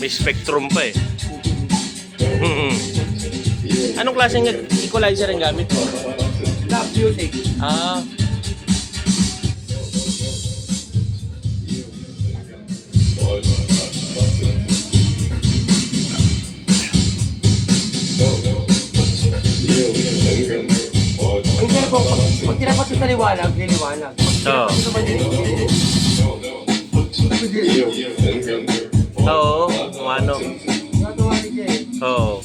May spectrum pa eh. Anong klaseng equalizer ang gamit mo? Love music. Ah. Hindi po, pag tinapat sa liwanag, liliwanag. Oo. Oo, kung ano. Oo.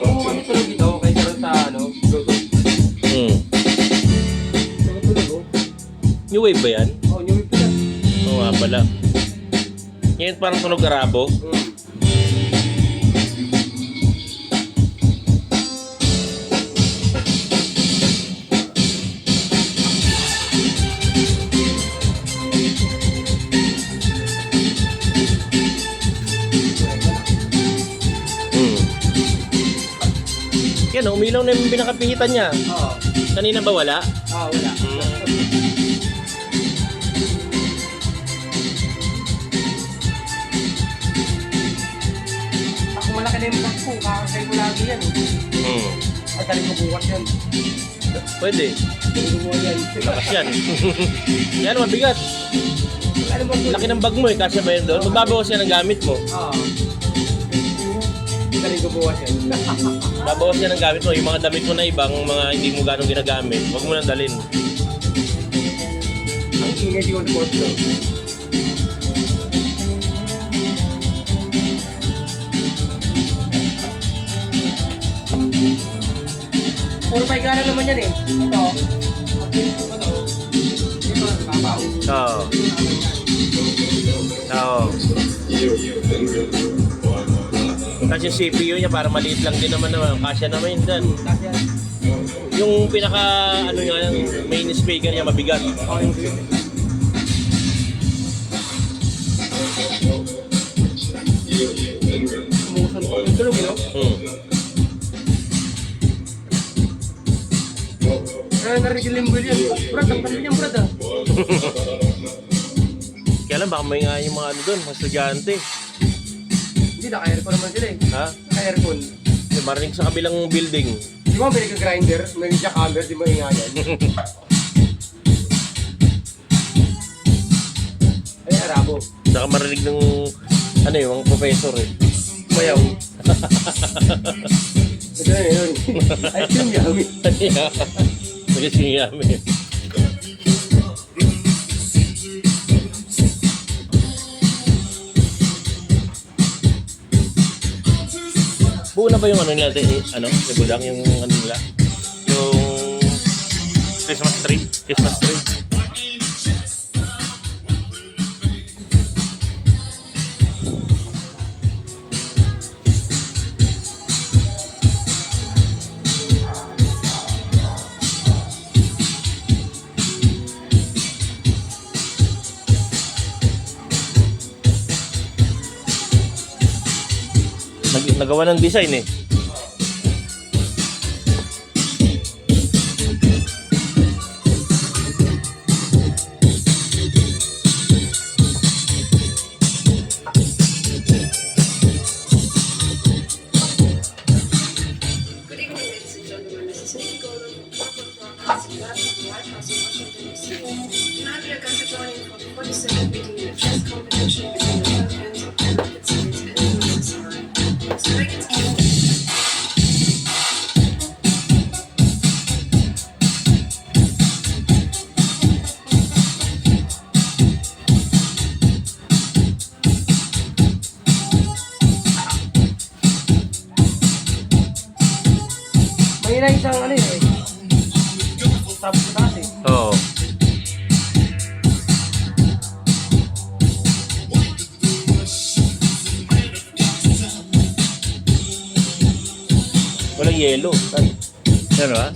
Kung ano tulog ito, kaysa rin sa ano, Hmm. tulog. New wave ba yan? Oh, new wave yan. Oo nga pala. Ngayon parang tunog arabo. Yan, umilaw na yung pinakapihitan niya. Oo. Kanina ba wala? Wala. Ako malaki na yung bag ko, kakasay ko lagi yan. At dali ko bukas yan. Pwede. Dali ko bukas yan. Lakas yan. Yan, mabigat. Ano ba ito? Laki ng bag mo eh, kasya ba yun doon? Magbabawas yan ang gamit mo. Oo. Dali ko bukas yan. Babawas yan ang gamit mo. Yung mga damit mo na ibang mga hindi mo ganong ginagamit, huwag mo nang dalhin. Ang ingay yung court ko. Puro paigala naman yan eh. Ito. Ito, babaw. Oo. Oo. Kasi CPU niya para maliit lang din naman naman. Kasya naman yun dyan. Kasi yan. Yung pinaka ano niya, yung main speaker niya mabigat. Okay yung video. Sumusunod ko. Yung tulog yun. Narinig yung limbo yan. Brad, ang talit niyan, Brad ah. Kaya lang baka may nga yung mga ano doon, mga estudyante. Hindi, naka-aircon naman sila eh. Ha? Naka-aircon. Marinig sa kabilang building. Di ba may nagka-grinder, may jackhammer, di ba ingayan? Ay, arabo. Saka marinig ng ano yung mga professor eh. Mayaw. Ito na yun. Ay, yun yami. Nagsinyami. Buo na ba yung ano nila? Ano? Yung budang yung ano nila? Yung Christmas tree? Christmas tree? Nagawa ng design eh. Good evening, ladies and gentlemen. This is Nikki Golden from Corporate Broadcasting Lab at the White House in Washington, D.C. Tonight we are going to join in for the 42nd meeting of chess competition between the champions of the United States and the USSR. So make it easy. May isang ano yun eh. Tapos sa taas eh. Oo. Walang yelo. Ano ba?